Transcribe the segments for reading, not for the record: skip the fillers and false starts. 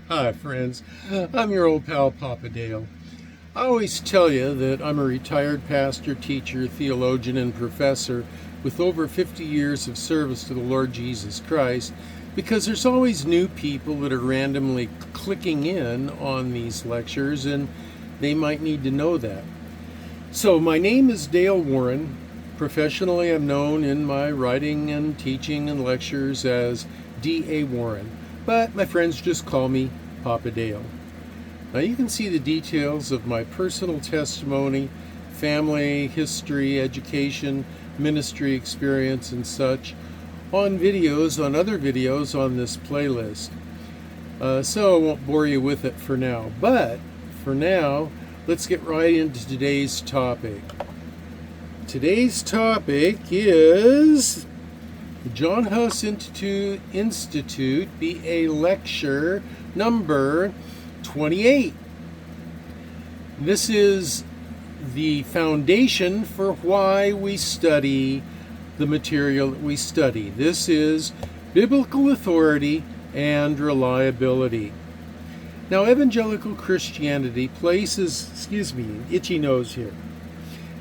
Hi, friends. I'm your old pal, Papa Dale. I always tell you that I'm a retired pastor, teacher, theologian, and professor with over 50 years of service to the Lord Jesus Christ because there's always new people that are randomly clicking in on these lectures and they might need to know that. So, my name is Dale Warren. Professionally, I'm known in my writing and teaching and lectures as D.A. Warren, but my friends just call me Papa Dale. Now you can see the details of my personal testimony, family, history, education, ministry experience, and such on other videos on this playlist. So I won't bore you with it for now, but for now, let's get right into today's topic. Today's topic is the John Huss Institute BA Lecture number 28. This is the foundation for why we study the material that we study. This is biblical authority and reliability. Now, Evangelical Christianity places, itchy nose here.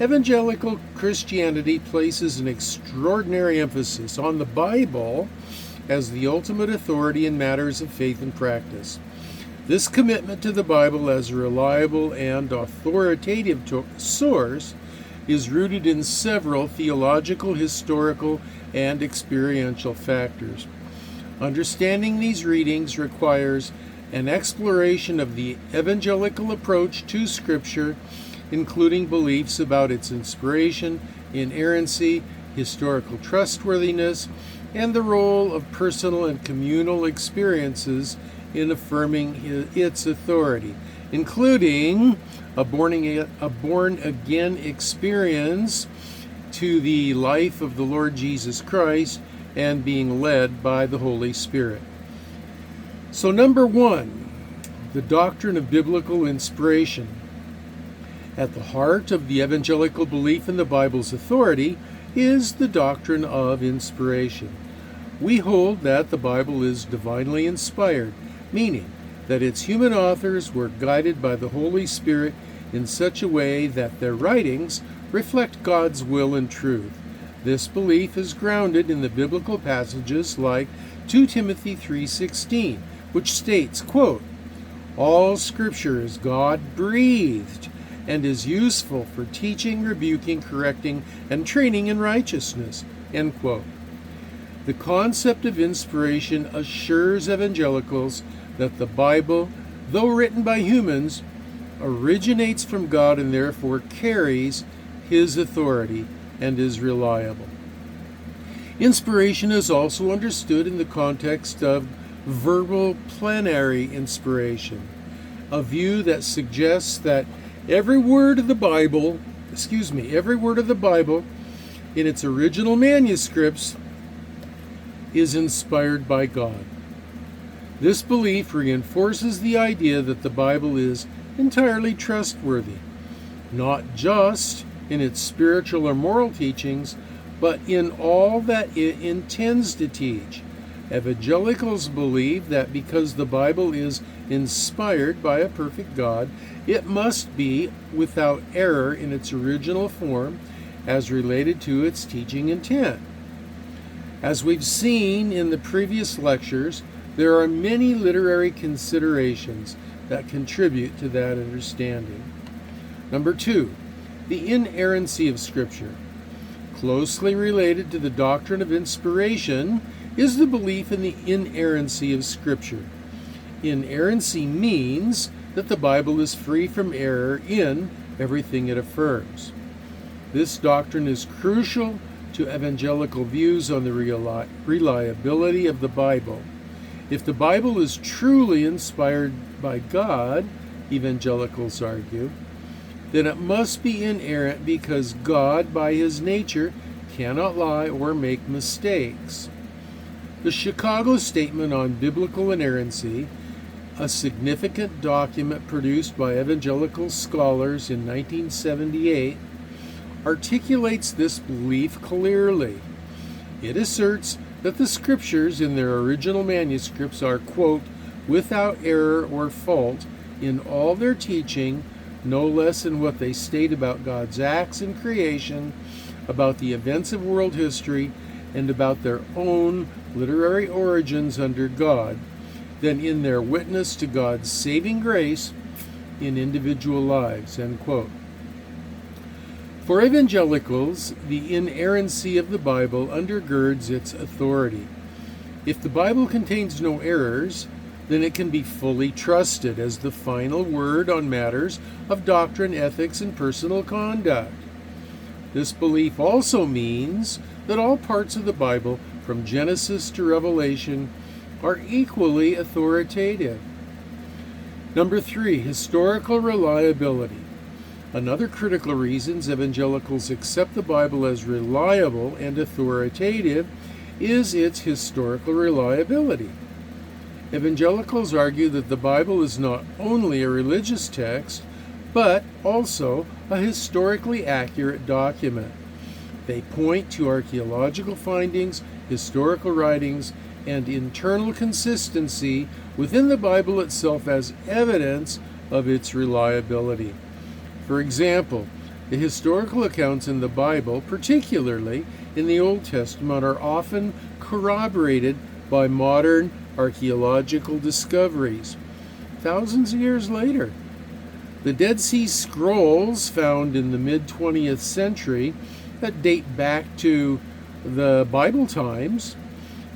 Evangelical Christianity places an extraordinary emphasis on the Bible as the ultimate authority in matters of faith and practice. This commitment to the Bible as a reliable and authoritative source is rooted in several theological, historical, and experiential factors. Understanding these readings requires an exploration of the evangelical approach to Scripture, including beliefs about its inspiration, inerrancy, historical trustworthiness, and the role of personal and communal experiences in affirming its authority, including a born-again experience to the life of the Lord Jesus Christ and being led by the Holy Spirit. So, number one, the doctrine of biblical inspiration. At the heart of the evangelical belief in the Bible's authority is the doctrine of inspiration. We hold that the Bible is divinely inspired, meaning that its human authors were guided by the Holy Spirit in such a way that their writings reflect God's will and truth. This belief is grounded in the biblical passages like 2 Timothy 3:16, which states, quote, "All Scripture is God-breathed and is useful for teaching, rebuking, correcting, and training in righteousness," end quote. The concept of inspiration assures evangelicals that the Bible, though written by humans, originates from God and therefore carries His authority and is reliable. Inspiration is also understood in the context of verbal plenary inspiration, a view that suggests that every word of the Bible in its original manuscripts is inspired by God. This belief reinforces the idea that the Bible is entirely trustworthy, not just in its spiritual or moral teachings, but in all that it intends to teach. Evangelicals believe that because the Bible is inspired by a perfect God, it must be without error in its original form as related to its teaching intent. As we've seen in the previous lectures, there are many literary considerations that contribute to that understanding. Number two, the inerrancy of Scripture. Closely related to the doctrine of inspiration is the belief in the inerrancy of Scripture. Inerrancy means that the Bible is free from error in everything it affirms. This doctrine is crucial to evangelical views on the reliability of the Bible. If the Bible is truly inspired by God, evangelicals argue, then it must be inerrant because God, by His nature, cannot lie or make mistakes. The Chicago Statement on Biblical Inerrancy, a significant document produced by evangelical scholars in 1978, articulates this belief clearly. It asserts that the Scriptures in their original manuscripts are, quote, without error or fault in all their teaching, no less in what they state about God's acts in creation, about the events of world history, and about their own literary origins under God, than in their witness to God's saving grace in individual lives." End quote. For evangelicals, the inerrancy of the Bible undergirds its authority. If the Bible contains no errors, then it can be fully trusted as the final word on matters of doctrine, ethics, and personal conduct. This belief also means that all parts of the Bible, from Genesis to Revelation, are equally authoritative. Number 3, historical reliability. Another critical reason evangelicals accept the Bible as reliable and authoritative is its historical reliability. Evangelicals argue that the Bible is not only a religious text, but also a historically accurate document. They point to archaeological findings, historical writings, and internal consistency within the Bible itself as evidence of its reliability. For example, the historical accounts in the Bible, particularly in the Old Testament, are often corroborated by modern archaeological discoveries thousands of years later. The Dead Sea Scrolls found in the mid-20th century that date back to the Bible times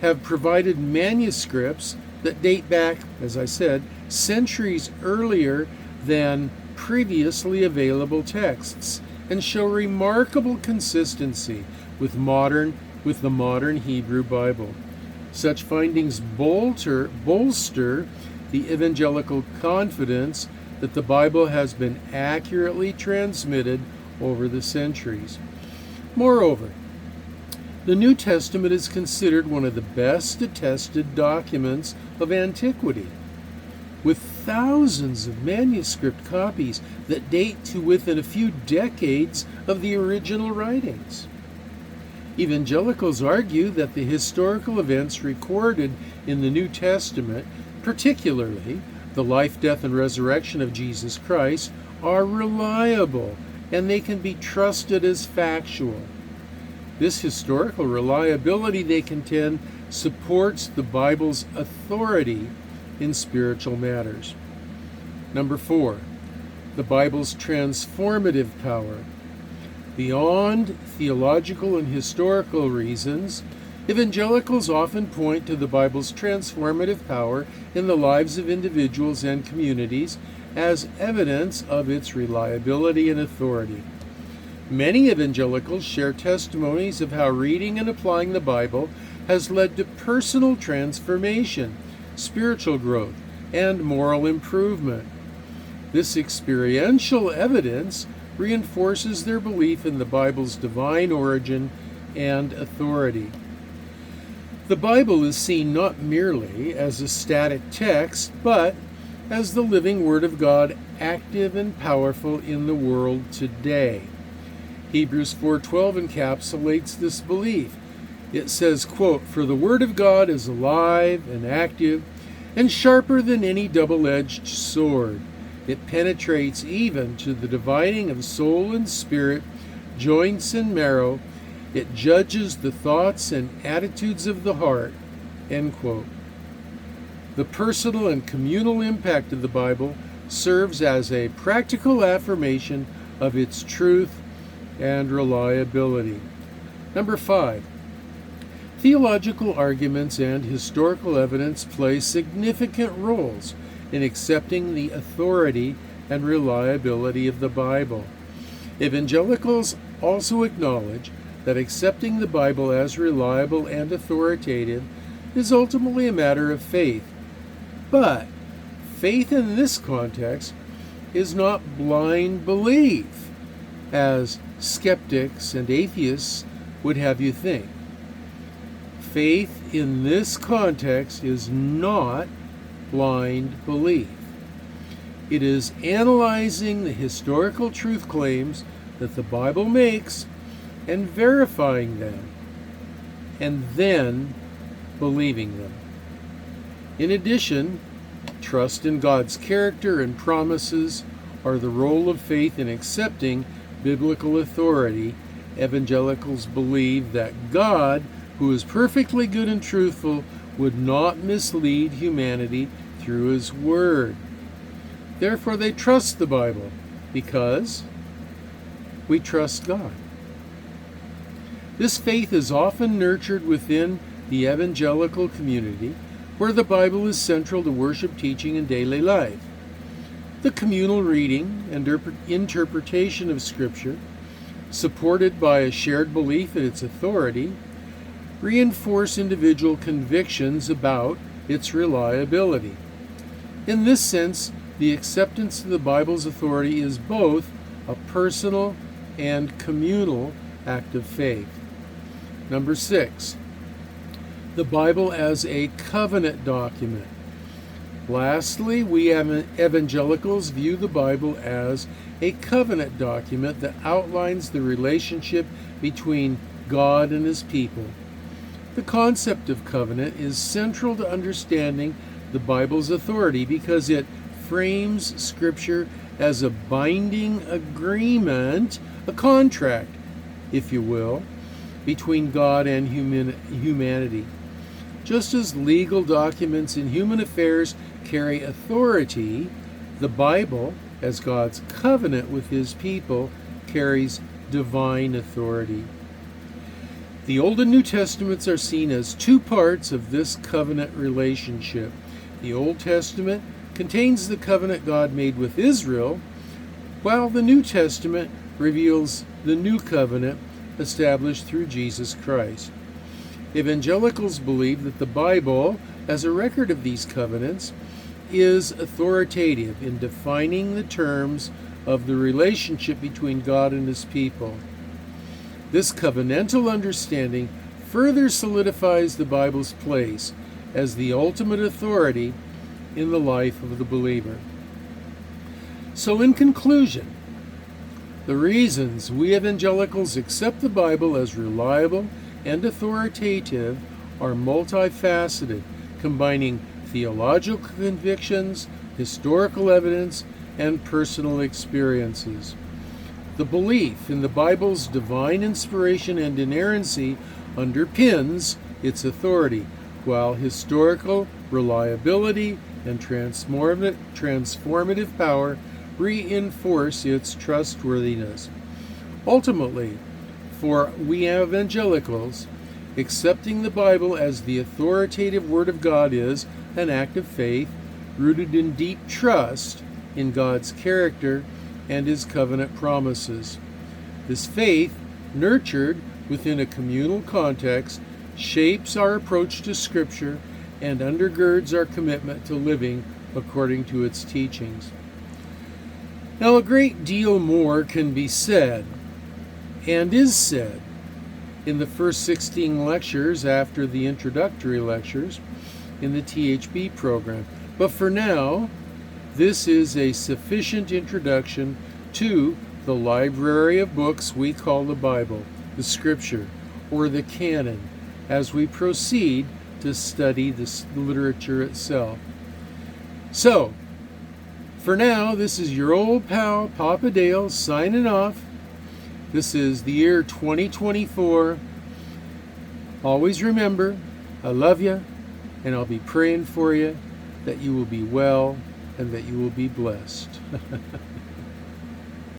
have provided manuscripts that date back, as I said, centuries earlier than previously available texts and show remarkable consistency with the modern Hebrew Bible. Such findings bolster the evangelical confidence that the Bible has been accurately transmitted over the centuries. Moreover, the New Testament is considered one of the best attested documents of antiquity, with thousands of manuscript copies that date to within a few decades of the original writings. Evangelicals argue that the historical events recorded in the New Testament, particularly the life, death, and resurrection of Jesus Christ, are reliable and they can be trusted as factual. This historical reliability, they contend, supports the Bible's authority in spiritual matters. Number 4, the Bible's transformative power. Beyond theological and historical reasons, evangelicals often point to the Bible's transformative power in the lives of individuals and communities as evidence of its reliability and authority. Many evangelicals share testimonies of how reading and applying the Bible has led to personal transformation, spiritual growth, and moral improvement. This experiential evidence reinforces their belief in the Bible's divine origin and authority. The Bible is seen not merely as a static text, but as the living Word of God, active and powerful in the world today. Hebrews 4:12 encapsulates this belief. It says, quote, "For the Word of God is alive and active and sharper than any double-edged sword. It penetrates even to the dividing of soul and spirit, joints and marrow. It judges the thoughts and attitudes of the heart." End quote. The personal and communal impact of the Bible serves as a practical affirmation of its truth and reliability. Number 5, theological arguments and historical evidence play significant roles in accepting the authority and reliability of the Bible. Evangelicals also acknowledge that accepting the Bible as reliable and authoritative is ultimately a matter of faith. But faith in this context is not blind belief, as skeptics and atheists would have you think. Faith in this context is not blind belief. It is analyzing the historical truth claims that the Bible makes and verifying them, and then believing them. In addition, trust in God's character and promises are the role of faith in accepting biblical authority. Evangelicals believe that God, who is perfectly good and truthful, would not mislead humanity through His Word. Therefore, they trust the Bible because we trust God. This faith is often nurtured within the evangelical community, where the Bible is central to worship, teaching, and daily life. The communal reading and interpretation of Scripture, supported by a shared belief in its authority, reinforce individual convictions about its reliability. In this sense, the acceptance of the Bible's authority is both a personal and communal act of faith. Number 6, the Bible as a covenant document. Lastly, we evangelicals view the Bible as a covenant document that outlines the relationship between God and His people. The concept of covenant is central to understanding the Bible's authority because it frames Scripture as a binding agreement, a contract, if you will, between God and humanity. Just as legal documents in human affairs carry authority, the Bible, as God's covenant with His people, carries divine authority. The Old and New Testaments are seen as two parts of this covenant relationship. The Old Testament contains the covenant God made with Israel, while the New Testament reveals the new covenant established through Jesus Christ. Evangelicals believe that the Bible, as a record of these covenants, is authoritative in defining the terms of the relationship between God and His people. This covenantal understanding further solidifies the Bible's place as the ultimate authority in the life of the believer. So, in conclusion, the reasons we evangelicals accept the Bible as reliable and authoritative are multifaceted, combining theological convictions, historical evidence, and personal experiences. The belief in the Bible's divine inspiration and inerrancy underpins its authority, while historical reliability and transformative power reinforce its trustworthiness. Ultimately, for we evangelicals, accepting the Bible as the authoritative Word of God is an act of faith rooted in deep trust in God's character and His covenant promises. This faith, nurtured within a communal context, shapes our approach to Scripture and undergirds our commitment to living according to its teachings. Now, a great deal more can be said, and is said, in the first 16 lectures after the introductory lectures in the THB program. But for now, this is a sufficient introduction to the library of books we call the Bible, the Scripture, or the canon, as we proceed to study the literature itself. So, for now, this is your old pal, Papa Dale, signing off. This is the year 2024. Always remember, I love you, and I'll be praying for you that you will be well and that you will be blessed.